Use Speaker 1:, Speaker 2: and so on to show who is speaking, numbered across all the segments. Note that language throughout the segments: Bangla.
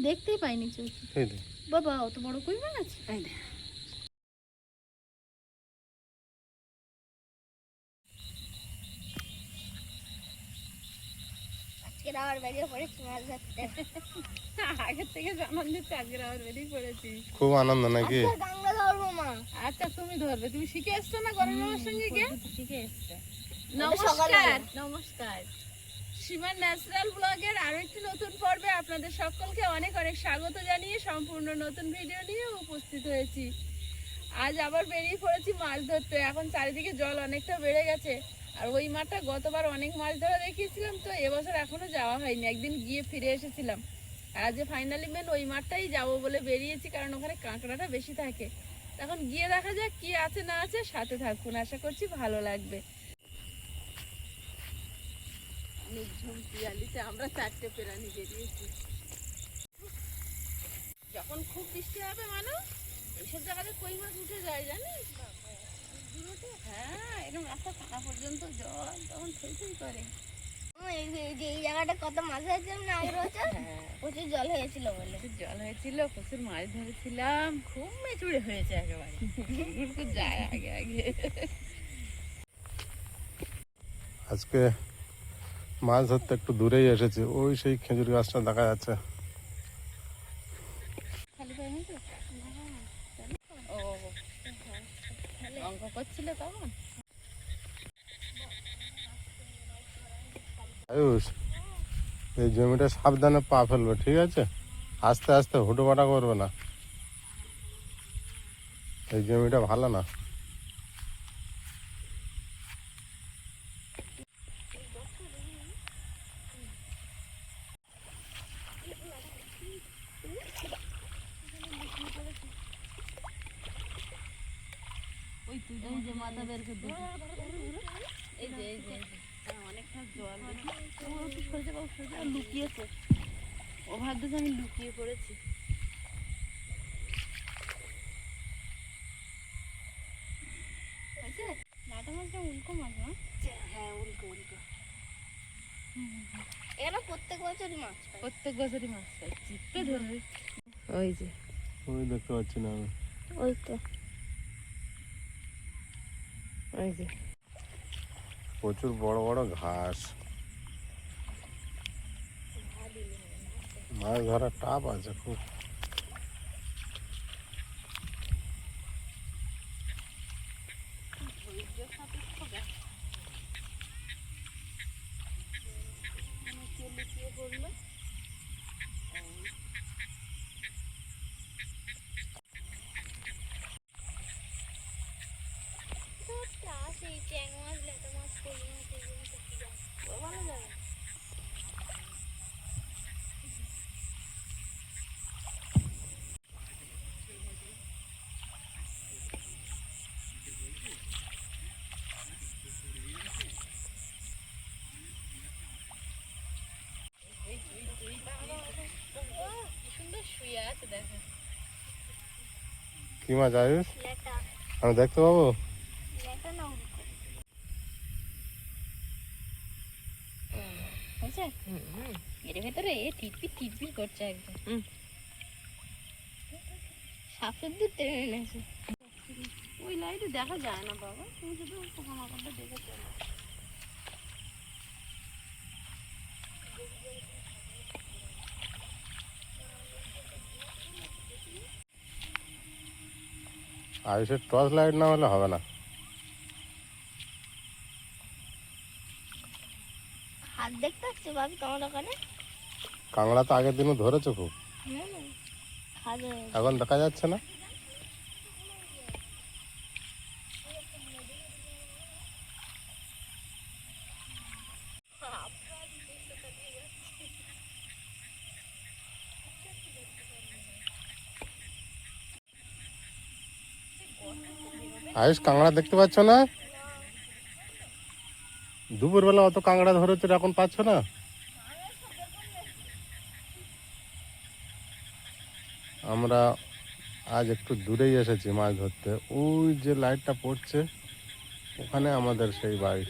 Speaker 1: দেখতেই পাইনি চোখে। বাবা অত বড় কই মাছ আছে। আগের থেকে জানান দিচ্ছে আজকে আবার বেরিয়ে পড়েছি।
Speaker 2: খুব আনন্দ নাকি?
Speaker 1: আচ্ছা তুমি ধরবে, তুমি শিখে এসছো না গরম মামার সঙ্গে গিয়ে? শিখে এসছো। নমস্কার নমস্কার, সীমার ন্যাচারাল ব্লগের আরো একটি নতুন পর্বে আপনাদের সকলকে অনেক অনেক স্বাগত জানিয়ে সম্পূর্ণ নতুন ভিডিও নিয়ে উপস্থিত হয়েছি। আজ আবার বেরিয়ে পড়েছি মাছ ধরতে। এখন চারিদিকে জল অনেকটা বেড়ে গেছে, আর ওই মাঠটা গতবার অনেক মাছ ধরা দেখিয়েছিলাম, তো এবছর এখনো যাওয়া হয়নি, একদিন গিয়ে ফিরে এসেছিলাম। আর আজ ফাইনালি মেন ওই মাঠটাই যাবো বলে বেরিয়েছি, কারণ ওখানে কাঁকড়াটা বেশি থাকে। এখন গিয়ে দেখা যাক কি আছে না আছে, সাথে থাকুন, আশা করছি ভালো লাগবে। নিঝুম পিয়ালিতে আমরা 4টে প্রাণী বেরিয়েছি। যখন খুব বৃষ্টি হবে মানুষ এইসব জায়গাতে কই মাছ উঠে যায় জানিস? হ্যাঁ, এরকম রাস্তা থাকা পর্যন্ত জল, তখন থই থই করে।
Speaker 3: এই জায়গাটা কত মাছ হয়েছে না আগের বছর? প্রচুর জল হয়েছিল বলে।
Speaker 1: জল হয়েছিল, প্রচুর মাছ ধরেছিলাম, খুব মেচুড়ে হয়েছে একেবারে। যায় আগে আগে।
Speaker 2: আজকে মাছ ধরতে একটু দূরেই এসেছি, ওই সেই খেজুর গাছটা দেখা যাচ্ছে।
Speaker 1: ও অঙ্ক করছিলে তখন?
Speaker 2: আয়ুষ, এই জমিটা সাবধানে পা ফেলবে, ঠিক আছে? আস্তে আস্তে হুটোপাটা করবে না, এই জমিটা ভালো না।
Speaker 1: এই যে মাথা বের করে দিই, এই যে এই যে অনেকটা জল লুকিয়েছে, ও ভাবতেছে আমি লুকিয়ে পড়েছি। লাটা মাছটা উল্কো মাছ না?
Speaker 3: হ্যাঁ, উল্টো উল্টো। এরা প্রত্যেক বছরই মাছ পায়।
Speaker 1: প্রত্যেক বছরই মাছ পাই, চিপে ধরে। ওই যে
Speaker 2: ওই দেখতে পাচ্ছি না আমি।
Speaker 3: ওই তো
Speaker 1: ওই যে
Speaker 2: প্রচুর বড় বড় ঘাস, মাছ ধরা টাপ আছে খুব। কি মাছ আয়ুষ? আমি দেখতে পাবো?
Speaker 1: এর ভেতরে টিটপিট টিটপিট করছে একদম।
Speaker 3: সাপের দুধ টেনে এনেছে।
Speaker 1: ওই লাইটে দেখা যায় না বাবা, তুমি শুধু পোকামাকড়টা দেখে চলো।
Speaker 2: আয়ুষের টর্চ লাইট না হলে হবে না।
Speaker 3: হাত দেখতে পাচ্ছি বাবু তোমার ওখানে?
Speaker 2: কাঁকড়া তো আগের দিনও ধরেছে খুব, এখন দেখা যাচ্ছে না। আয়ুষ, কাঁকড়া দেখতে পাচ্ছ না? দুপুরবেলা অত কাঁকড়া ধরেছে, এখন পাচ্ছ না? আমরা আজ একটু দূরেই এসেছি মাছ ধরতে, ওই যে লাইটটা পড়ছে ওখানে আমাদের সেই বাড়ি।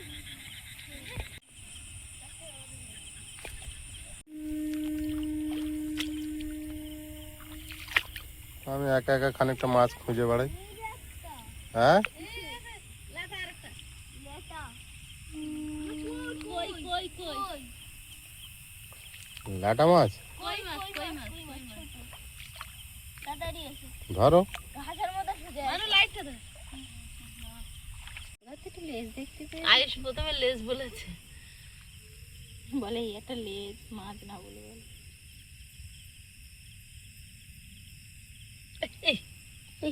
Speaker 2: আমি একা একা খানিকটা মাছ খুঁজে বেড়াই। হ্যাঁ
Speaker 1: কই কই কই
Speaker 2: লাটা মাছ
Speaker 1: কই মাছ কই মাছ
Speaker 3: তাড়াতাড়ি এসো।
Speaker 2: ধরো।
Speaker 3: ঘাসের মতো সুজে
Speaker 1: আরে লাইটটা ধর।
Speaker 3: একটু লেজ দেখতে পেয়ে
Speaker 1: আয়ুষ প্রথমে লেজ বলেছে,
Speaker 3: বলে একটা লেজ মাছ না বলে বলে।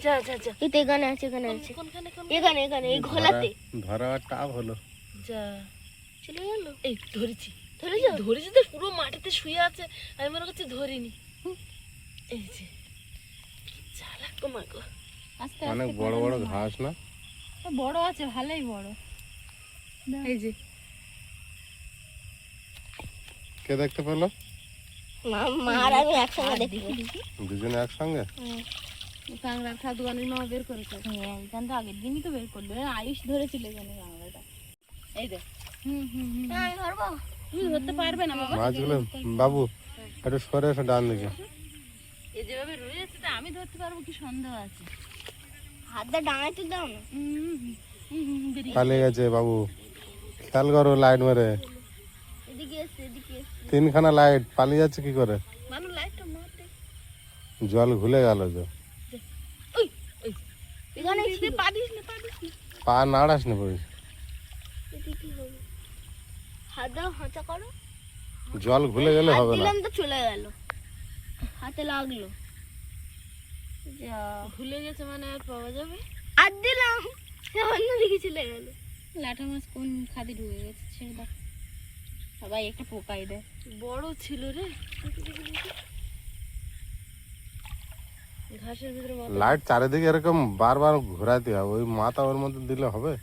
Speaker 1: যা যা যা।
Speaker 3: এই তো এখানে আছে, এখানে আছে,
Speaker 1: কোনখানে কোন
Speaker 3: এখানে এখানে এই ঘোলাতে।
Speaker 2: ধরা আর টাপ হলো।
Speaker 1: যা।
Speaker 3: চলে গেল।
Speaker 1: এই ধরেছি
Speaker 3: ধরেছো?
Speaker 1: ধরেছি তো, পুরো মাটিতে শুয়ে আছে, আমি মনে করছি ধরিনি। এই যে চালাক গো মা গো।
Speaker 3: আস্তে
Speaker 2: অনেক বড় বড় ঘাস না?
Speaker 3: বড় আছে, ভালোই বড়।
Speaker 1: এই যে
Speaker 2: কে দেখতে পেলো?
Speaker 3: মা আর আমি একসঙ্গে দেখি।
Speaker 2: দুজনে একসঙ্গে?
Speaker 1: কাংড়ার খাদু অনেক মামা বের করেছে।
Speaker 3: হ্যাঁ, এখান তো আগের দিনই তো বের করলো। আয়ুষ ধরেছিল এখানে বাংলাটা।
Speaker 1: এই দেখ,
Speaker 3: আমি ধরবো?
Speaker 1: তুমি ধরতে পারবে না বাবা।
Speaker 2: মাছগুলো বাবু একটু সরে এসো ডান দিকে।
Speaker 1: এই যেভাবে রয়েছে তা আমি ধরতে পারবো কি সন্দেহ আছে।
Speaker 3: হাত দিয়ে ডাঙায় তুই দাও না।
Speaker 1: বেরিয়ে
Speaker 2: পালিয়ে গেছে বাবু, খেয়াল করো লাইট মেরে।
Speaker 3: এদিকে এসছে, এদিকে এসছে।
Speaker 2: তিনখানা লাইট, পালিয়ে যাচ্ছে কি করে?
Speaker 1: মানু লাইটটা মারতে।
Speaker 2: জল ঘুলে গেল যে।
Speaker 1: ওই ওই
Speaker 3: এখানে ছিল।
Speaker 1: পা দিস না, পা দিস না।
Speaker 2: পা নাড়াস না বই,
Speaker 3: এদিকে কি হবে? হাত দাও, হাঁচা করো।
Speaker 2: জল ঘুলে গেলে
Speaker 3: হাত
Speaker 2: হবে না।
Speaker 3: দিলাম তো চলে গেল, হাতে লাগলো। যা,
Speaker 1: ভুলে গেছে মানে আর পাওয়া যাবে।
Speaker 3: হাত দিলাম, সে অন্যদিকে চলে গেল।
Speaker 4: লাটা মাছ কোন খাদে ঢুকে গেছে সেটা সবাই একটা পোকাই দেয়।
Speaker 1: বড় ছিল রে। ঘাসের ভিতরে মাথা।
Speaker 2: লাইট চারিদিকে এরকম বারবার ঘোরাতে হবে, ওই মাথা ওর মধ্যে দিলে হবে?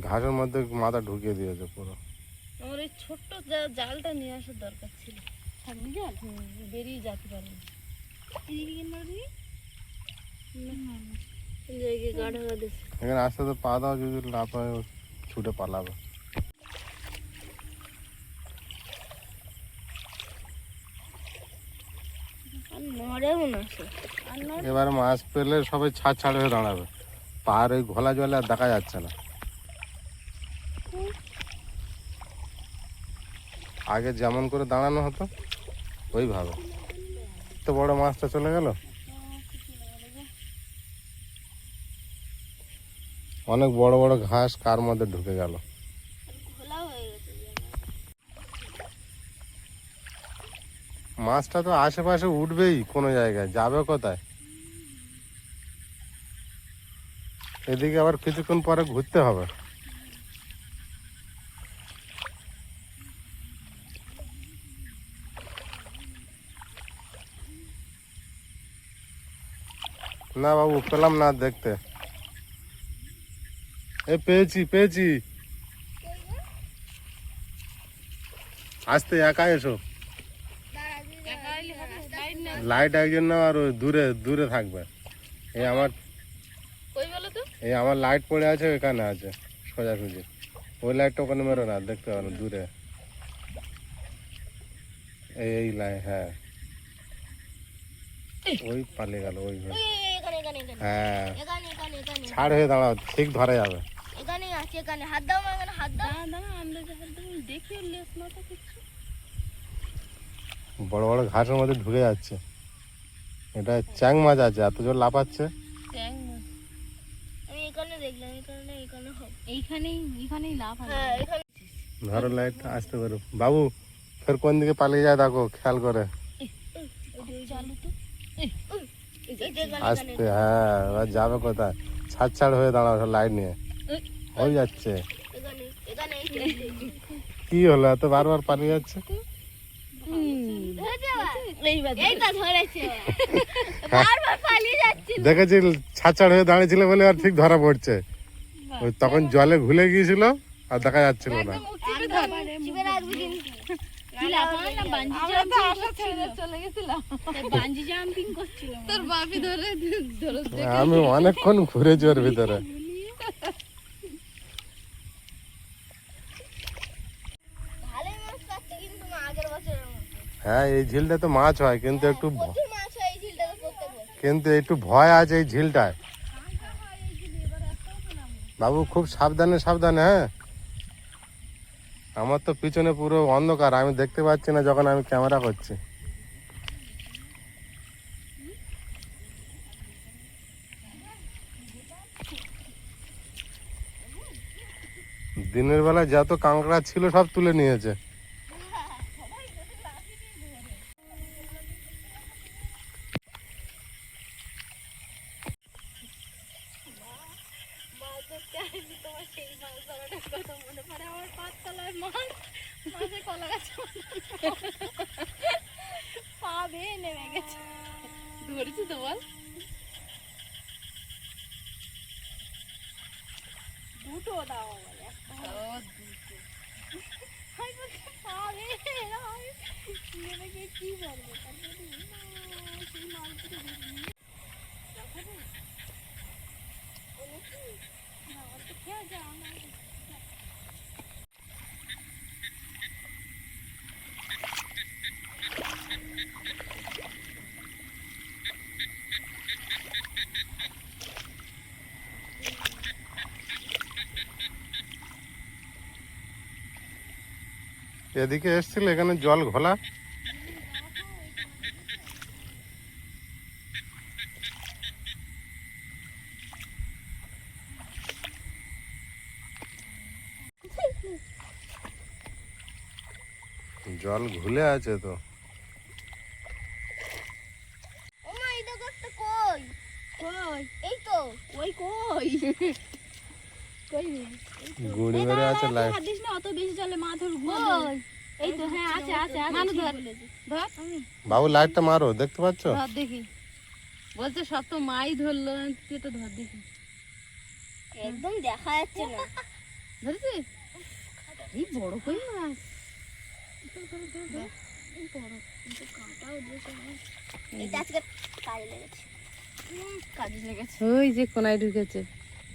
Speaker 2: ঘাসের মধ্যে মাথা ঢুকিয়ে দিয়েছে পুরো।
Speaker 1: আমার এই ছোট্ট জালটা নিয়ে আসার দরকার ছিল।
Speaker 4: থাকবি জল
Speaker 1: বেরিয়ে যেতে পারি না।
Speaker 3: এদিকে মারবি?
Speaker 1: জায়গায় গা ঢাকা দিচ্ছে।
Speaker 2: এখানে আস্তে আস্তে পা দাও, যদি না পায় ও ছুটে পালাবে।
Speaker 3: আর নড়েও না সে।
Speaker 2: এবারে মাছ পেলে সবাই ছাড় হয়ে দাঁড়াবে। পার ওই ঘোলা জলে আর দেখা যাচ্ছে না। আগে যেমন করে দাঁড়ানো হতো ওইভাবে। তো বড় মাছটা চলে গেল। অনেক বড় বড় ঘাস কার মধ্যে ঢুকে গেল।
Speaker 3: খোলা হয়ে গেছে।
Speaker 2: মাছটা তো আশেপাশে উঠবেই, কোনো জায়গায় যাবে কোথায়? এদিকে আবার কিছুক্ষণ পরে ঘুরতে হবে। না বাবু, পেলাম না দেখতে। পেয়েছি পেয়েছি। আসতে একা এসো, লাইট একজন না, আর ওই দূরে দূরে থাকবে। এই আমার
Speaker 1: কই বলো তো?
Speaker 2: এই আমার লাইট পড়ে আছে, এখানে আছে সোজাসুজি। ওই লাইটটা ওখানে মেরো না, দেখতে পারো দূরে। এই লাইট, হ্যাঁ ওই পালিয়ে গেল ওই।
Speaker 3: এখানে এখানে এখানে
Speaker 2: হ্যাঁ
Speaker 3: এখানে এখানে এখানে
Speaker 2: ছাড় হয়ে দাঁড়াও, ঠিক ধরা যাবে।
Speaker 3: এখানে আছে, এখানে হাত দাও মা, এখানে হাত দাও।
Speaker 1: দাঁড়া আন্দাজে হাত দিয়ে দেখি ওর লেস মাথা কিছু।
Speaker 2: বড় বড় ঘাসের মধ্যে ঢুকে যাচ্ছে। এটা চ্যাং মাছ আছে, এত জোর লাফাচ্ছে।
Speaker 1: ট্যাং মাছ।
Speaker 3: আমি এখানে দেখলাম, এখানে এখানে হবে।
Speaker 4: এইখানেই লাভ হবে।
Speaker 3: হ্যাঁ এখানে।
Speaker 2: ধরো লাইট, আসতে পারো বাবু। ফের কোন দিকে পালিয়ে যায় দেখো, খেয়াল করে।
Speaker 1: চালু তো।
Speaker 3: এই যে এখানে
Speaker 2: আসতে, হ্যাঁ এবার যাবে কোথায়? ছাড় হয়ে দাঁড়াও লাইট নিয়ে। হয়ে যাচ্ছে।
Speaker 3: এখানে এখানে
Speaker 2: কি হলো, এত বারবার পালিয়ে যাচ্ছে?
Speaker 3: এইটা ধরেছে। বারবার পালিয়ে যাচ্ছে।
Speaker 2: দেখেছি ছাড় হয়ে দাঁড়িয়েছিল বলে আর ঠিক ধরা পড়ছে। ওই তখন জলে ঘুলে গিয়েছিল আর দেখা যাচ্ছিল না।
Speaker 3: চিপে রাখবি কিন্তু।
Speaker 4: বাঞ্জি জাম্পিং করছিল
Speaker 1: তোর বাপি ধরে ধরে
Speaker 2: আমি অনেকক্ষণ ঘুরেছি ওর ভিতরে।
Speaker 3: ভালোই মাছ পাচ্ছে কিন্তু আগের বছরের মতো।
Speaker 2: হ্যাঁ এই ঝিলটা তো মাছ হয়, কিন্তু একটু
Speaker 3: প্রচুর
Speaker 2: কিন্তু একটু ভয় আছে এই ঝিলটায়। বাবু খুব সাবধানে সাবধানে, হ্যাঁ। আমার তো পিছনে পুরো অন্ধকার, আমি দেখতে পাচ্ছি না যখন আমি ক্যামেরা করছি। দিনের বেলা যত কাঁকড়া ছিল সব তুলে নিয়েছে।
Speaker 4: পা বেয়ে নেমে গেছে।
Speaker 1: ধরেছি তো বল।
Speaker 4: দুটো দাও আমার, একটা পা বেয়ে নেমে গিয়ে কি করবো? তারপরে সেই মাছগুলো খেয়ে যাও না।
Speaker 2: এদিকে এসছিল, এখানে জল ঘোলা। জল ঘুলে আছে তো।
Speaker 3: ও মা, এই দেখো একটা কই।
Speaker 4: কই?
Speaker 3: এই তো।
Speaker 4: ওই কই? কই রে?
Speaker 2: গুড়ি মেরে আছে লাইট।
Speaker 4: হাত দিস না, অত বেশি জলে মা ধরবো। এই তো, হ্যাঁ আছে আছে আছে।
Speaker 1: মানু
Speaker 4: ঠিক
Speaker 1: ধর।
Speaker 4: বলেছিস।
Speaker 1: ধর
Speaker 2: বাবু লাইটটা মারো, দেখতে পাচ্ছ?
Speaker 1: ধর দেখি। বলছে সব তো মাই ধরলো, তুই তো ধর দেখি।
Speaker 3: একদম দেখা যাচ্ছে না।
Speaker 1: ধরেছিস? এই বড় কই মাছ।
Speaker 3: এটা আজকে কাজে লেগেছে।
Speaker 4: কাজে লেগেছে।
Speaker 1: ওই যে কোনায় ঢুকেছে,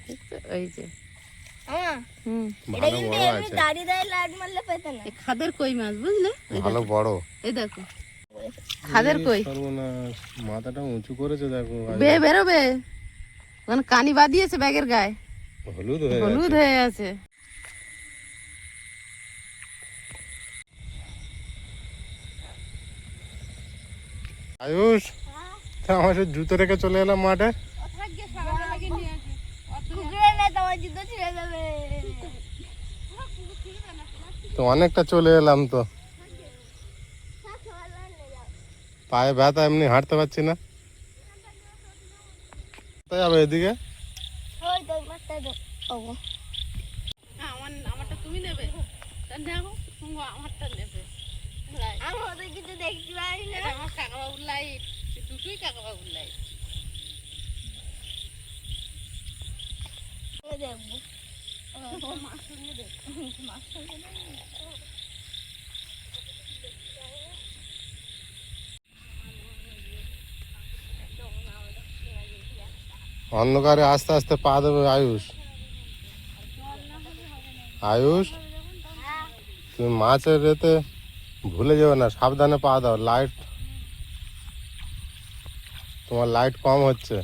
Speaker 1: দেখছো? ওই যে
Speaker 3: হ্যাঁ,
Speaker 1: হুম,
Speaker 3: এটা
Speaker 2: ভালো
Speaker 3: কিন্তু
Speaker 2: বড়
Speaker 3: এমনি
Speaker 2: আছে,
Speaker 3: দাঁড়িয়ে দাঁড়িয়ে লাইট মারলে পেতে না।
Speaker 1: এই খাদের কই মাছ, বুঝলে? এই
Speaker 2: ভালো
Speaker 1: দেখো,
Speaker 2: বড়।
Speaker 1: এই দেখো খাদের কই।
Speaker 2: সর্বনাশ, মাথাটা উঁচু করেছে দেখো।
Speaker 1: বেরোবে মানে কানি বাঁধিয়েছে ব্যাগের গায়ে,
Speaker 2: হলুদ হয়ে
Speaker 1: হলুদ
Speaker 2: গেছে।
Speaker 1: হয়ে আছে।
Speaker 2: আয়ুষ, তা আমার সে জুতো রেখে চলে এলাম মাঠে।
Speaker 3: কুকুরে না, তোমার জুতো ছিঁড়ে যাবে।
Speaker 2: তো অনেকটা চলে এলাম তো, পায়ে ব্যথা, এমনি হাঁটতে পারছি না। কোথায় যাবে এদিকে?
Speaker 3: ওই তো ওই মাছটা দাও। ও,
Speaker 1: আমারটা তুমি নেবে? তা দেখো তুমি আমারটা নেবে।
Speaker 3: আমি ওদের কিছু দেখতে পারি না।
Speaker 1: এটা আমার কাকাবাবুর লাইট, দুটোই কাকাবাবুর লাইট।
Speaker 3: আমি দেখবো।
Speaker 2: অন্ধকারে আস্তে আস্তে পা দেবে আয়ুষ। আয়ুষ, তুমি মাছের রেতে ভুলে যাবে না, সাবধানে পা দাও। লাইট, তোমার লাইট কম হচ্ছে।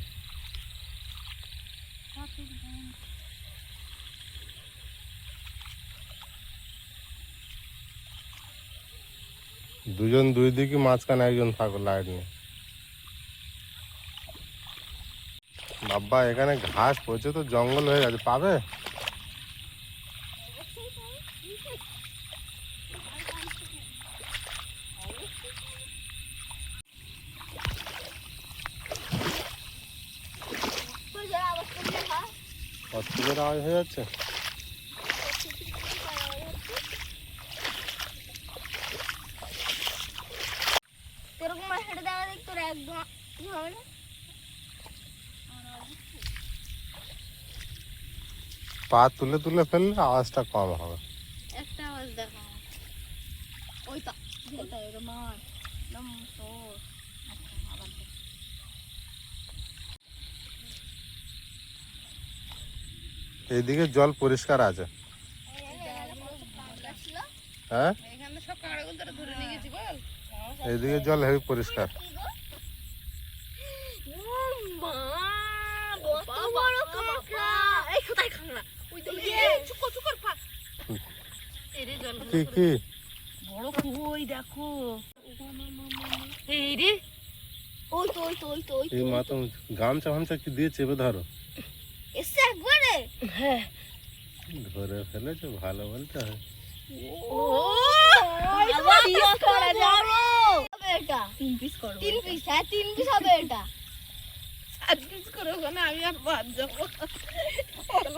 Speaker 2: দুজন দুই দিকে, মাঝখানে একজন থাকো লাইট নিয়ে। বাবা, এখানে ঘাস পড়ছে তো, জঙ্গল হয়ে গেছে, পাবে?
Speaker 3: তুই যারা আবার করলে হয়।
Speaker 2: অসুবিধার আওয়াজ হয়ে যাচ্ছে।
Speaker 3: এরকম মাছ হেঁটে দেওয়া দেখ, তোর একদম কিছু হবে না।
Speaker 2: পা তুলে তুলে ফেললে আওয়াজটা কম হবে।
Speaker 1: একটা আওয়াজ দেখো।
Speaker 4: ওই তো, ওটা এরকম মাছ। একদম তোর। আচ্ছা, আবার দেখ।
Speaker 2: এইদিকে জল পরিষ্কার আছে, হ্যাঁ।
Speaker 1: এখানে সব কাঁকড়াগুলো তোরা ধরে নিয়ে গেছি বল।
Speaker 2: এইদিকে জল হেবি পরিষ্কার।
Speaker 3: ও,
Speaker 1: কোথায় খাংড়া ওই তো চুকর পা এরে জল
Speaker 2: কি কি
Speaker 1: বড় কই দেখো এই রে
Speaker 3: ওই তো ওই তো ওই তো ওই
Speaker 2: এই মা তো গামছা ফামছা কি দিয়ে চেপে ধরো
Speaker 3: এসে একবারে
Speaker 1: হ্যাঁ
Speaker 2: ধরে ফেলেছো ভালো বলতে হয়
Speaker 1: ও
Speaker 3: আবার ইয়া করা যাবে এটা
Speaker 1: 3 পিস করব
Speaker 3: 3 পিস হ্যাঁ 3 পিস হবে এটা
Speaker 1: 7 পিস করব না আমি আর বাদ যাব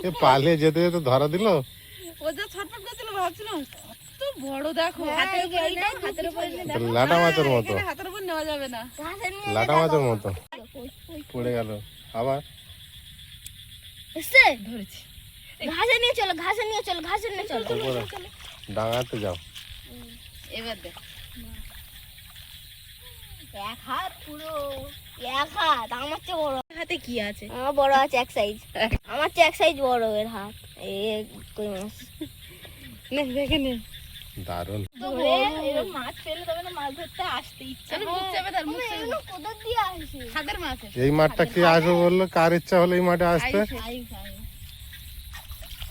Speaker 2: এ পালিয়ে যেতে যেতে ধরা দিল
Speaker 1: ও যা ছটফট করছিল ভাবছিলাম কত বড় দেখো হাতের উপরে নাও, হাতের উপরে নাও।
Speaker 2: লাটা মাছের মতো
Speaker 1: এখানে হাতের উপর নেওয়া যাবে না
Speaker 3: ঘাসে নিয়ে
Speaker 2: লাটা মাছের মতো পড়ে গেল আবার
Speaker 3: এসে
Speaker 1: ধরেছি
Speaker 3: ঘাসে নিয়ে চলো ঘাসে নিয়ে চলো ঘাসে নিয়ে চলো
Speaker 2: উপরে ডাঙাতে যাও
Speaker 1: এবার দেখ
Speaker 3: এক হাত পুরো এক হাত আমার চেয়ে বড়
Speaker 1: হাতে কি আছে
Speaker 3: আমার বড় আছে এক সাইজ আমার চেয়ে এক সাইজ বড় এর হাত এই কই মাছ
Speaker 1: নে দেখে নে
Speaker 2: দারুণ
Speaker 4: এরকম মাছ ফেলে তবে না মাছ ধরতে আসতে ইচ্ছা
Speaker 1: চলো মুখ চেপে ধর মুখ চেপে
Speaker 3: এগুলো কোথা দিয়ে আসে
Speaker 1: হাতের মাছ
Speaker 2: এই মাঠটা কি আসবে বললো কার ইচ্ছা হলো এই মাঠে আসতে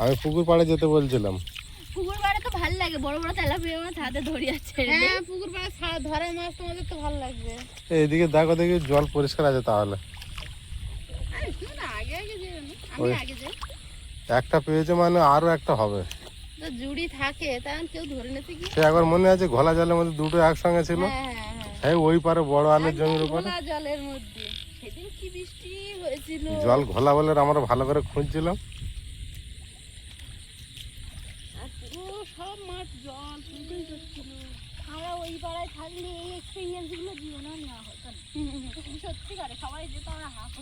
Speaker 2: আমি পুকুর পাড়ে যেতে বলছিলাম
Speaker 3: পুকুর পাড়ে তো ভালো লাগে বড় বড় তেলাপিয়া মাছ হাতে ধরি আছে
Speaker 1: হ্যাঁ পুকুর পাড়ে ধরা মাছ তোমাদের তো ভালো লাগবে
Speaker 2: এইদিকে দেখো দেখি জল পরিষ্কার আছে তাহলে
Speaker 1: আরে শুনো না আগে আগে যেও না আমি
Speaker 2: ওই।
Speaker 1: আগে যাই
Speaker 2: একটা পেয়েছে মানে আরো একটা হবে
Speaker 1: তো জুড়ি থাকে তখন কেউ ধরে নিতে কি
Speaker 2: সে একবার মনে আছে ঘোলা জলের মধ্যে দুটো একসঙ্গে ছিল
Speaker 1: হ্যাঁ হ্যাঁ হ্যাঁ
Speaker 2: হ্যাঁ ওই পারে বড় আলের জমির উপরে
Speaker 1: ঘোলা জলের মধ্যে সেদিন কি বৃষ্টি হয়েছিল
Speaker 2: জল ঘোলা বলে আমরা ভালো করে খুঁজছিলাম
Speaker 1: আর পুরো সব মাঠ জল পুরোই যাচ্ছিল
Speaker 3: আমরা ওই পাড়ায় থাকলে এই এক্সপেরিয়েন্স গুলো জীবনে না হতো না সত্যি করে সবাই যেত আমরা হাফ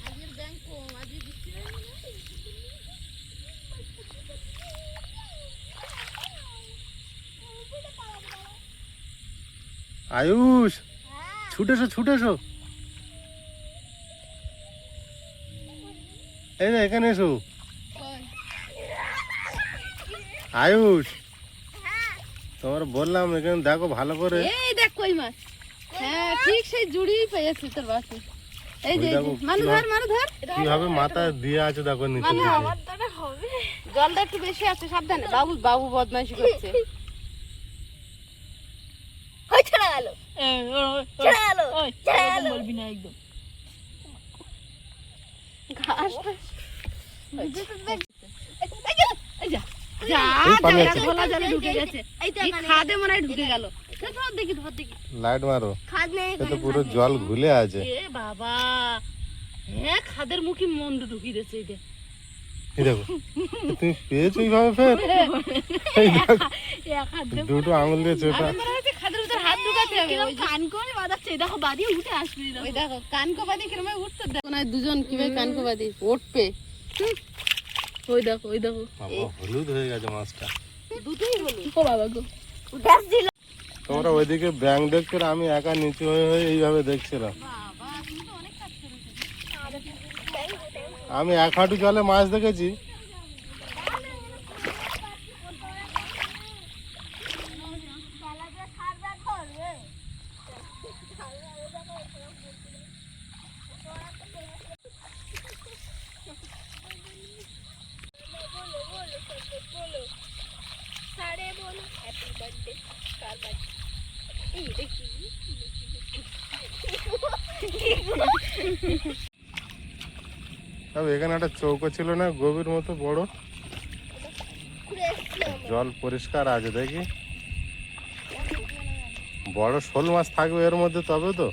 Speaker 1: আগের ব্যাংক কম আজকে বৃষ্টি হয়নি না?
Speaker 2: আয়ুষ ছুটেছো ছুটেছো এই যে এখানে এসো আয়ুষ তোমার বললাম এখানে দেখো ভালো করে
Speaker 1: এই দেখ কই মাছ হ্যাঁ ঠিক সেই জুড়ি পেয়েছে তোর বাসে এই যে
Speaker 2: ওই দেখো
Speaker 1: মানু ধর মানু ধর
Speaker 2: কিভাবে মাথা দিয়ে আছে দেখো নিচে দিকে।
Speaker 3: দ্বারা হবে
Speaker 1: জলটা একটু বেশি আছে সাবধানে বাবু বাবু বদমাইশি করছে
Speaker 3: ওই ছেড়ে গেল ছেড়ে গেল ছেড়ে গেল
Speaker 4: বলবি না একদম
Speaker 1: ঘাসটা এই যা যা
Speaker 2: এই পালিয়েছে।
Speaker 1: ঘোলা জলে ঢুকে গেছে
Speaker 3: এই তো
Speaker 1: এই খাদে মনে হয় ঢুকে গেল ধর দেখি ধর দেখি
Speaker 2: লাইট মারো
Speaker 3: খাদ নেই
Speaker 2: এ তো পুরো জল ঘুলে আছে
Speaker 1: এ বাবা হ্যাঁ খাদের মুখে মন্দ ঢুকিয়ে দিয়েছে এটা
Speaker 2: এই দেখো তুমি পেয়েছো এইভাবে ফের এই দেখো,
Speaker 1: এক হাত দিয়ে
Speaker 2: দুটো আঙুল দিয়ে চেপে
Speaker 1: আমি মনে হচ্ছে খাদের ভিতর হাত ঢুকাতে হবে ওই যে-
Speaker 4: কান করে বাঁধাচ্ছে দেখো বাদিয়ে উঠে আসবে
Speaker 1: ওই দেখো কানকোবাদি কিরম উঠতে দেখো না দুজন কিভাবে কানকোবাদি উঠবে ওই দেখো
Speaker 2: বাবা, হলুদ হয়ে গেছে মাছটা
Speaker 1: দুটোই হলো
Speaker 4: ও বাবা গো
Speaker 3: গ্যাস দিল
Speaker 2: তোমরা ওইদিকে ব্যাংক দেখছো আর আমি একা নিচু হয়ে হয়ে এইভাবে দেখছিলাম
Speaker 1: বাবা তুমি তো অনেক কাজ করেছো
Speaker 2: আমি এক হাঁটু জলে মাছ দেখেছি
Speaker 3: सारे बोलो हैप्पी बर्थडे कार बर्थडे ये देखिए
Speaker 2: তবে এখানে একটা চৌকো ছিল না গভীর মতো বড়
Speaker 3: ঘুরে এসেছিলাম
Speaker 2: জল পরিষ্কার আছে দেখি বড় শোল মাছ থাকবে এর মধ্যে তবে তো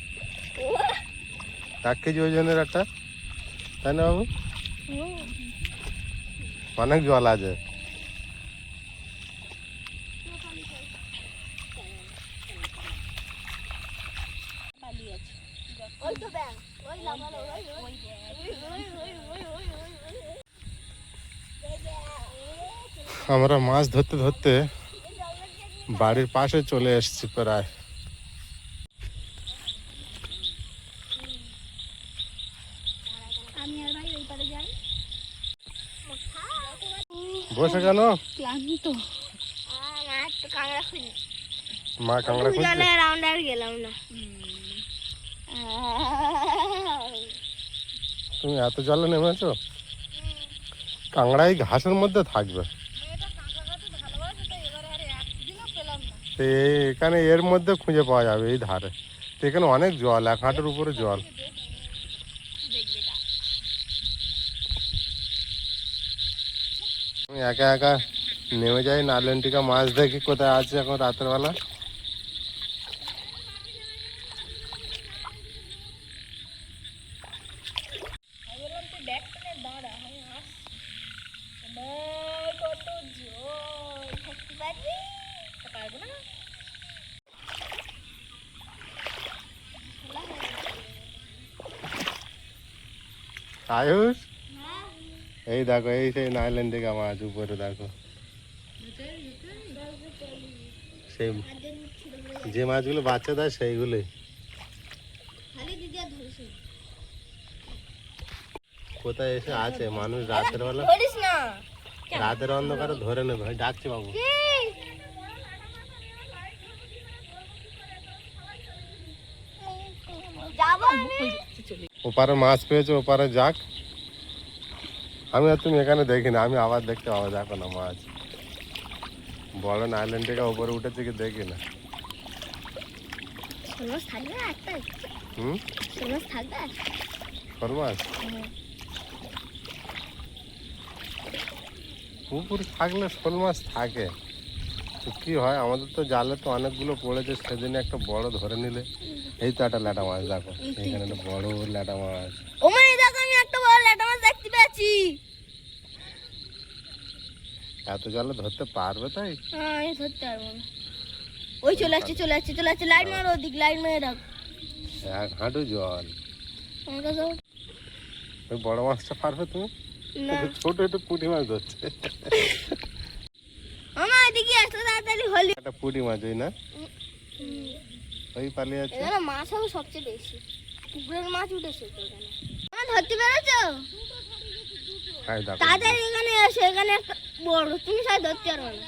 Speaker 2: 1 কেজি ওজনের একটা তাই না বাবু অনেক জল আছে
Speaker 3: ওই তো ব্যাং ওই লাগালো ওই
Speaker 2: আমরা মাছ ধরতে ধরতে বাড়ির পাশে চলে এসেছি প্রায়
Speaker 3: আমি আর ভাই ওই পারে যাই
Speaker 2: বসে কেন
Speaker 1: ক্লান্ত
Speaker 3: আমার একটু কাঁকড়া খুঁজি
Speaker 2: মা কাঁকড়া খুঁজছে।
Speaker 4: জলে রাউন্ড আর গেলাম না।
Speaker 2: তুমি এত জলে নেমেছো? কাঁকড়া এই ঘাসের মধ্যে থাকবে। তো এখানে এর মধ্যে খুঁজে পাওয়া যাবে এই ধারে। তো এখানে অনেক জল, 1 হাঁটুর উপরে জল। আমি একা একা নেমে যাই নালেন্টিকা মাছ দেখি কোথায় আছে এখন রাতের বেলা। আয়ুষ, এই দেখো এই সেই নাইলেন্টিকা মাছ উপরে দেখো। সেই যে মাছগুলো বাচ্চা দেয় সেইগুলোই। কোথায় এসে আছে মানুষ রাতের বেলা, রাতের অন্ধকারে ধরে নেবে। ডাকছে বাবু। ওপারে মাছ পেয়েছে, ওপারে যাক। আমি আর তুমি এখানে দেখিনি, আমি আবার দেখতে পাবো। দেখো না মাছ, বড় নাইলেন্টিকা উপরে উঠেছে কি দেখি না। হুম, শোল মাছ পুকুর থাকলে শোল মাছ থাকে। তো কি হয়, আমাদের তো জালে তো অনেকগুলো পড়েছে। সেদিনে একটা বড় ধরে নিলে। এই তো একটা ল্যাটা মাছ দেখো, এখানে একটা বড় ল্যাটা মাছ।
Speaker 4: আমি একটা বড় ল্যাটা মাছ দেখতে পেয়েছি।
Speaker 2: এত জলে ধরতে পারবে? তাই
Speaker 4: আমি ধরতে পারবো না। ওই চলে আসছে লাইট মারো, ওদিক লাইট মেরে রাখ।
Speaker 2: 1 হাঁটু জল।
Speaker 4: আমার কাছে
Speaker 2: ওই বড় মাছটা পারবে তুমি?
Speaker 4: না।
Speaker 2: ছোট একটু পুঁটি মাছ ধরছে।
Speaker 4: আমার এদিকে আসলে তাড়াতাড়ি হলি।
Speaker 2: একটা পুঁটি মাছ ওই না, ওই পালিয়ে আছে।
Speaker 4: এখানে মাছ হবে সবচেয়ে বেশি। পুকুরের মাছ উঠেছে তো এখানে। আমার ধরতে পেরেছো?
Speaker 2: হ্যাঁ দেখো।
Speaker 4: তাদের এখানে এসে এখানে একটা বড়, তুমি সাথে ধরতে পারবে না।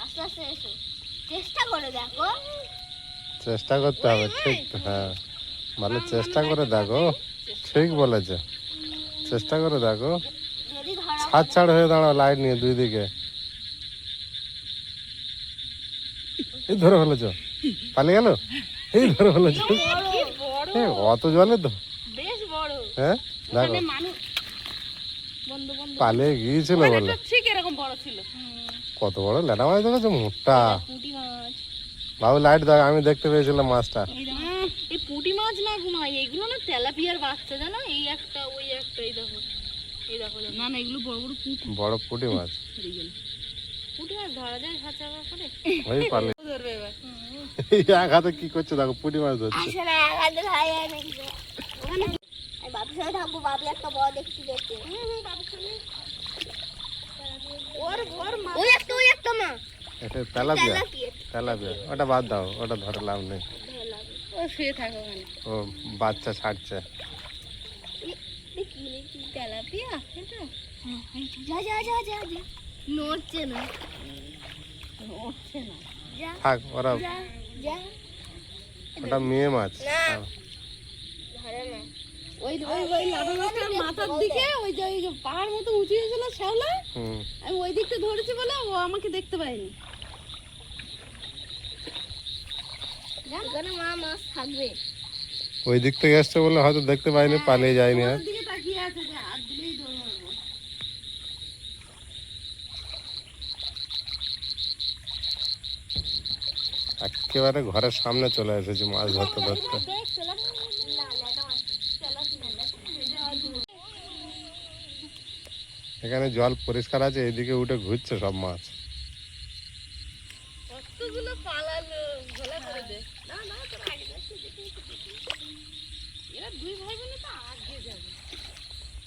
Speaker 4: আস্তে আস্তে এসো, চেষ্টা করে দেখো।
Speaker 2: চেষ্টা করতে হবে, ঠিক তো। হ্যাঁ, ভালো চেষ্টা করে দেখো। ঠিক বলেছে, চেষ্টা করে দেখো।
Speaker 4: যদি ধরা
Speaker 2: ছাড় ছাড় হয়ে দাঁড়াও লাইট নিয়ে দুই দিকে। এই ধরে ফেলেছ, পালিয়ে গেল। এই ধরে ফেলেছ। অত জলে তো
Speaker 1: বেশ বড়।
Speaker 2: হ্যাঁ দেখো,
Speaker 1: মানুষ বন্ধু বন্ধু
Speaker 2: পালিয়ে গিয়েছিল বলে।
Speaker 1: ঠিক এরকম বড় ছিল।
Speaker 2: কত বড় ল্যাটা মাছ দেখেছো, মোটা।
Speaker 1: পুঁটি মাছ।
Speaker 2: বাবু লাইট দাও, আমি দেখতে পেয়েছিলাম মাছটা।
Speaker 1: এই পুঁটি মাছ না ঘুমাই, এগুলো না তেলাপিয়ার বাচ্চা, জানো? এই একটা ওই একটা, এই দেখো না না, এগুলো বড় বড় পুঁটি।
Speaker 2: বড় পুঁটি মাছ।
Speaker 1: পুঁটি মাছ ধরা যায় খাঁচা করে।
Speaker 2: ওই পালে
Speaker 1: ধরবে এবার।
Speaker 2: এই এক হাতে কি করছে দেখো, পুঁটি মাছ ধরছে।
Speaker 4: আসে না, একাতে ধরা যায় নাকি? ওখানে আমি বাবুর সাথে থাকবো, বাবু একটা বড় দেখতে দেখতে। ওই একটা মা।
Speaker 2: এটা তেলাপিয়া, তেলাপিয়া। ওটা বাদ দাও, ওটা ধরে লাভ নেই।
Speaker 1: ও শুয়ে থাকো ওখানে।
Speaker 2: ও বাচ্চা ছাড়ছে।
Speaker 1: তেলাপিয়া এটা
Speaker 4: যা যা যা যা যা, নড়ছে না।
Speaker 1: উঠছে না।
Speaker 4: যা
Speaker 2: থাক, ওরা
Speaker 4: যা যা।
Speaker 2: ওটা মেয়ে মাছ।
Speaker 4: না।
Speaker 2: হ্যাঁ।
Speaker 4: ধরে না।
Speaker 1: ওই ওই ওই লাডা মাছটার মাথার দিকে ওই যে পাহাড় মতো উঁচু হয়েছিল শ্যাওলা,
Speaker 2: হুম,
Speaker 1: আমি ওই দিকটা ধরেছি বলে ও আমাকে দেখতে পায়নি।
Speaker 4: এখানে মা মাছ থাকবে।
Speaker 2: ওই দিক থেকে এসছে বলে হয়তো দেখতে পাইনি, পালিয়ে যায়নি। আর
Speaker 1: ওর দিকে তাকিয়ে আছে যে হাত দিলেই ধরে মারবো।
Speaker 2: একেবারে ঘরের সামনে চলে এসেছি মাছ ধরতে ধরতে। এখানে জল পরিষ্কার আছে, এইদিকে উঠে ঘুরছে সব মাছ।
Speaker 1: কতগুলো পালালো, ঘোলা করে দে। না না, তোর আগে এরা দুই ভাই বোনে তো আগে যাবে।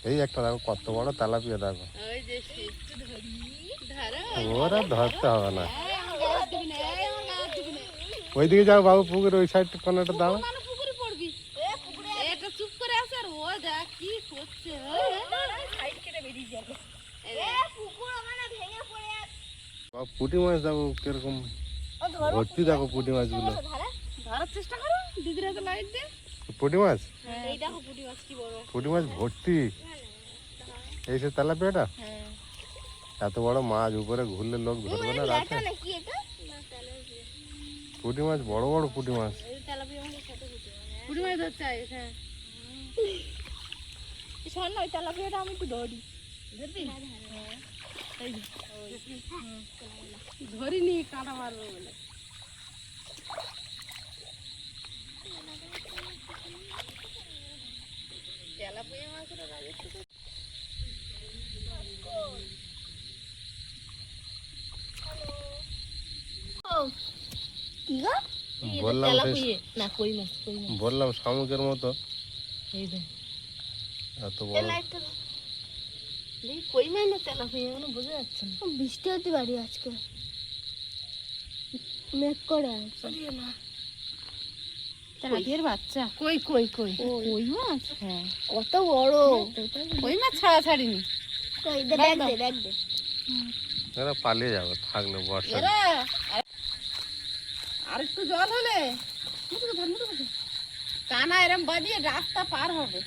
Speaker 2: এই একটা দেখো কত বড় তেলাপিয়া দেখো।
Speaker 1: ওই যে শীত ধরো।
Speaker 2: ওরা ধরতে হবে না।
Speaker 1: হাত দিবি না, আমার হাত দিবি না।
Speaker 2: ওইদিকে যাও বাবু, পুকুরের ওই সাইড কোনটা দাও।
Speaker 1: মানে পুকুরে পড়বি। এটা চুপ করে আছে আর ও দেখ কি করছে।
Speaker 4: সাইড কেটে বেরিয়ে যাবে। পুকুর ওখানে ভেঙে পড়ে আছে।
Speaker 2: পুঁটি মাছ দেখো কিরকম ভর্তি, দেখো পুঁটি মাছগুলো।
Speaker 1: ধরার চেষ্টা করো দিদির হাতে লাইট দিয়ে।
Speaker 2: পুঁটি মাছ,
Speaker 3: এই দেখো পুঁটি মাছ কি বড়।
Speaker 2: পুঁটি মাছ ভর্তি। এই সে তেলাপিয়াটা,
Speaker 1: হ্যাঁ
Speaker 2: এত বড় মাছ উপরে ঘুরলে লোক ধরবে না রাতে?
Speaker 3: নাকি এটা?
Speaker 2: পুঁটি মাছ বড় বড় পুঁটি মাছ।
Speaker 3: এই তেলাপিয়া মাছের সাথে পুঁটি মাছ।
Speaker 1: পুরি মাছ ধরতে হয়, হ্যাঁ
Speaker 3: শোন না, ওই তেলাপিয়াটা আমি একটু ধরি।
Speaker 1: ধরবি? ধরিনি, কাঁটা মারবো বলে। তেলাপিয়া মাছের রাজত্ব তো।
Speaker 3: কি গো?
Speaker 2: বললাম
Speaker 1: তেলাপিয়া না, কই মাছ, কই মাছ।
Speaker 2: বললাম শামুকের মতো
Speaker 1: এই দেখ,
Speaker 2: এত বড়।
Speaker 1: দেখি কই মাছ না তেলাপিয়া, এখনো বোঝা যাচ্ছে না।
Speaker 3: বৃষ্টি হতে পারি আজকে, মেঘ করে আছে।
Speaker 1: তেলাপিয়ার বাচ্চা। কই কই কই কই মাছ, হ্যাঁ
Speaker 3: কত বড়!
Speaker 1: কই মাছ ছাড়া ছাড়িনি।
Speaker 3: কই দে, ব্যাগ দে, ব্যাগ দে।
Speaker 2: এরা পালিয়ে যাবে থাকলে বর্ষা।
Speaker 1: এরা আর একটু জল হলে কানা এরম বাজিয়ে রাস্তা পার হবে।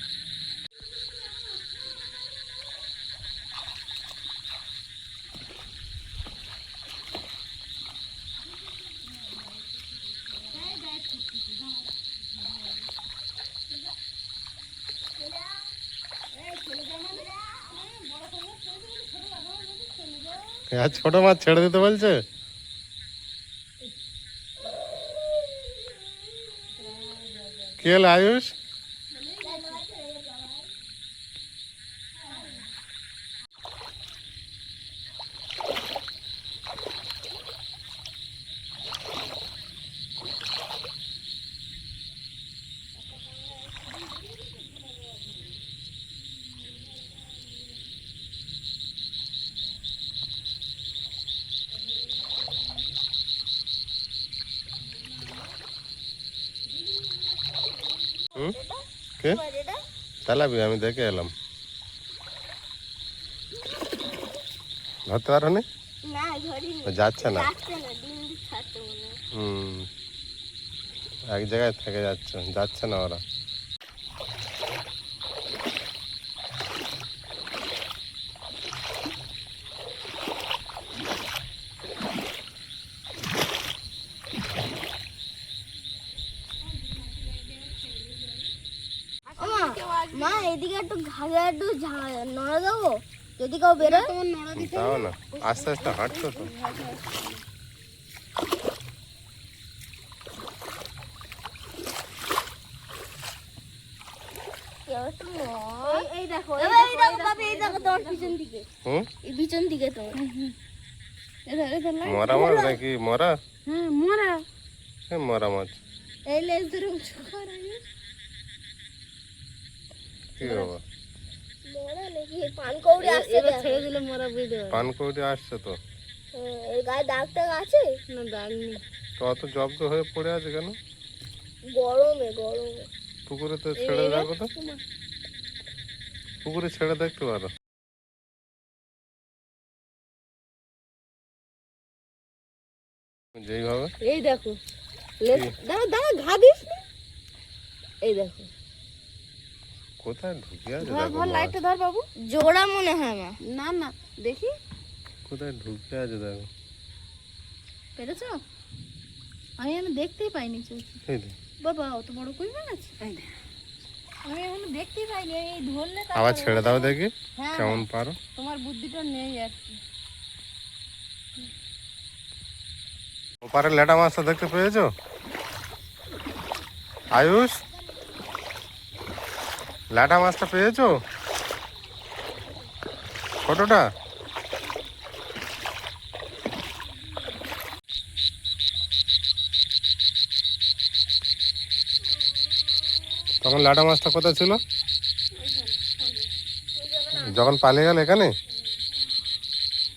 Speaker 2: আর ছোট মাছ ছেড়ে দিতে বলছে। কি হলো আয়ুষ? হুম, কে তেলাপি? আমি দেখে এলাম। ধরতে পারো নি?
Speaker 3: না ধরিনি,
Speaker 2: যাচ্ছে না।
Speaker 3: যাচ্ছে না, ডিম দিয়ে ছাড়ছে মনে হয়।
Speaker 2: হুম, এক জায়গায় থেকে যাচ্ছে, যাচ্ছে না ওরা।
Speaker 3: মা এদিকে একটু ঘাগে একটু নড়া দেবো, যদি কেউ বেরোয়।
Speaker 2: তাও না, আস্তে আস্তে হাঁটছো তো।
Speaker 3: এই দেখো, এই দেখো বাবা, এই দেখো তোমার পিছন দিকে,
Speaker 2: হুম,
Speaker 3: এই পিছন দিকে তোমার।
Speaker 2: মরা মাছ নাকি? মরা?
Speaker 1: হ্যাঁ মরা।
Speaker 2: মরা মাছ।
Speaker 3: এই লেজ ধরে উঁচু কর।
Speaker 2: কি বাবা,
Speaker 3: মরা নাকি? পানকৌড়ি আসছে,
Speaker 1: এবার ছেড়ে দিলে মরা বুঝতে পারবে।
Speaker 2: পানকৌড়ি আসছে তো।
Speaker 3: এর গায়ে দাগ টাগ আছে?
Speaker 1: না দাগ নেই।
Speaker 2: তো অত জব্দ হয়ে পড়ে আছে কেন?
Speaker 3: গরমে গরমে।
Speaker 2: পুকুরে তো ছেড়ে দেখো তো, পুকুরে ছেড়ে দেখতে পারো। যেইভাবে
Speaker 1: এই দেখো, দাঁড়া দাঁড়া, ঘা দিস না। এই দেখো,
Speaker 2: কোথায় ঢুকে আছে
Speaker 1: ধর
Speaker 2: দেখো
Speaker 1: ধর,
Speaker 2: মাছ।
Speaker 1: লাইটটা ধর বাবু।
Speaker 3: জোড়া মনে হয় মা।
Speaker 1: না না, দেখি
Speaker 2: কোথায় ঢুকে আছে দেখো।
Speaker 1: পেরেছো? আমি এখনো দেখতেই পাইনি চোখে।
Speaker 2: এই যে,
Speaker 1: বাবা অত বড় কই মাছ আছে? আমি এখনো দেখতেই পাইনি, এই ধরলে
Speaker 2: আবার ছেড়ে দাও দেখি
Speaker 1: হ্যাঁ
Speaker 2: কেমন পারো।
Speaker 1: তোমার বুদ্ধিটা নেই আর কি।
Speaker 2: ওপারে লেটা মাছটা দেখতে পেয়েছো আয়ুষ? ল্যাটা মাছটা পেয়েছো ছোটটা? তখন ল্যাটা মাছটা কোথায় ছিল? যখন পালিয়ে গেল এখানে?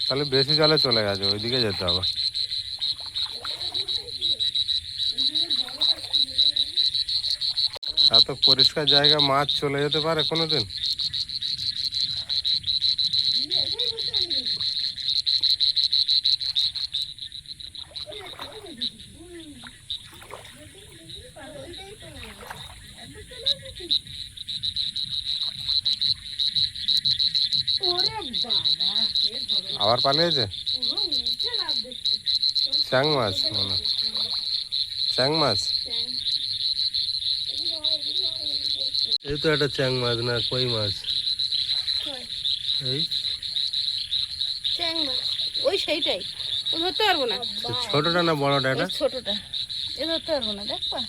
Speaker 2: তাহলে বেশি জলে চলে গেছে, ওইদিকে যেতে হবে। এত পরিষ্কার জায়গা মাছ চলে যেতে পারে কোনোদিন? আবার পালিয়েছে চ্যাং মাছ মনে হয়। চ্যাং মাছ এই তো একটা চ্যাং মাছ না কই মাছ এই
Speaker 1: চ্যাং মাছ ওই সেইটাই ও ধরতে পারবো না
Speaker 2: তো ছোটটা না বড়টা এটা
Speaker 1: ওই ছোটটা এ ধরতে পারবো না দেখবা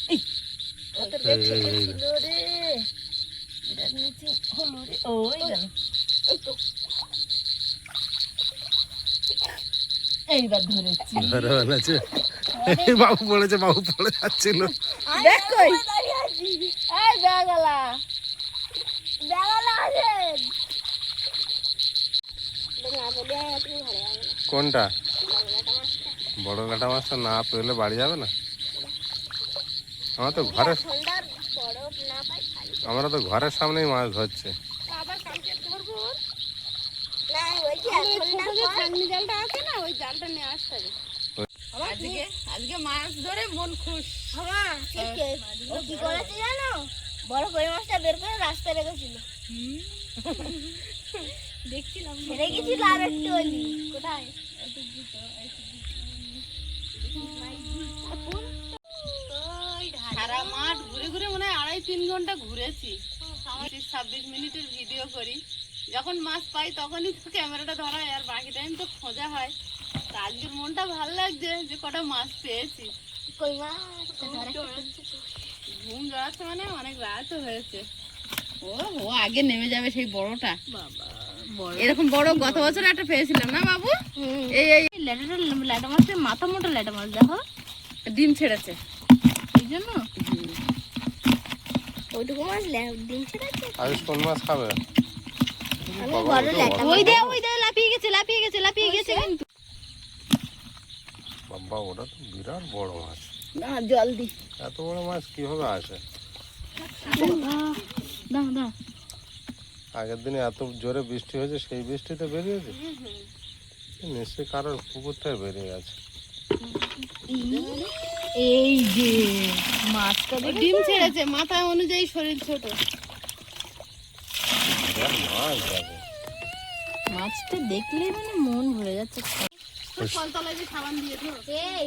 Speaker 1: এই ওদের
Speaker 2: এই, এই, এই।
Speaker 1: ছিল রে এটার নিচে হলো রে ওই গেল এই তো এইবার ধরেছি
Speaker 2: ধরে বানাচ্ছে এই বাবু পড়েছে বাবু পড়ে যাচ্ছিল
Speaker 1: দেখ কই
Speaker 3: এই বেগালা বেগালা আছে
Speaker 2: কোনটা বড় ল্যাটা মাছটা না পেলে বাড়ি যাবে না আমার তো ঘরের
Speaker 3: ঠান্ডার বরফ না পাই খালি
Speaker 2: আমরা তো ঘরের সামনেই মাছ ধরছে
Speaker 1: আবার কালকে ধরবো
Speaker 3: না ওই যে ঠান্ডা
Speaker 1: ছাগনি জালটা আছে না ওই জালটা নিয়ে আসতে হবে আজকে আজকে মাছ ধরে মন খুশ
Speaker 3: হ্যাঁ ও কি করেছে জানো বড় কই মাছটা বের করে রাস্তায় রেখেছিল
Speaker 1: দেখছিলাম
Speaker 3: রেখেছিল আর একটু ওলি কোথায়
Speaker 1: সারা মাঠ ঘুরে ঘুরে মনে হয় 2.5-3 ঘন্টা ঘুরেছি 26 মিনিটের ভিডিও করি যখন মাছ পাই তখনই তো ক্যামেরাটা ধরা হয় আর বাকি টাইম তো খোঁজা হয় তা আজকের মনটা ভালো লাগছে যে কটা মাছ পেয়েছি
Speaker 3: কই মাছ
Speaker 1: ঘুম জড়াচ্ছে মানে অনেক রাত হয়েছে ও ও আগে নেমে যাবে সেই বড়টা এরকম বড় গত বছর একটা পেয়েছিলাম না বাবু এই এই
Speaker 3: ল্যাটা মাছের মাথা মোটা ল্যাটা মাছ দেখো
Speaker 1: ডিম ছেড়েছে এই জন্য
Speaker 3: ওইটুকু মাছ ডিম ছেড়েছে
Speaker 2: আজ কোন মাছ খাবে
Speaker 3: আমি বড় ল্যাটা
Speaker 1: ওই দে লাফিয়ে গেছে কিন্তু
Speaker 2: বাবা ওটা তো বিরাট বড় মাছ
Speaker 1: না জল দি
Speaker 2: এত বড় মাছ কিভাবে আসে
Speaker 1: দাও
Speaker 2: আগের দিনে এত জোরে বৃষ্টি হয়েছে সেই বৃষ্টিতে বেরিয়েছে নিশ্চয়ই কারোর পুকুর থেকে বেরিয়ে গেছে
Speaker 3: এই যে মাছটা
Speaker 1: ডিম ছেড়েছে মাথা অনুযায়ী শরীর ছোট
Speaker 2: বিরাট মাছ যাবে
Speaker 3: মাছটা দেখলেই মানে মন ভরে যাচ্ছে
Speaker 1: ফলতলায় যে সাবান দিয়েছো
Speaker 3: এই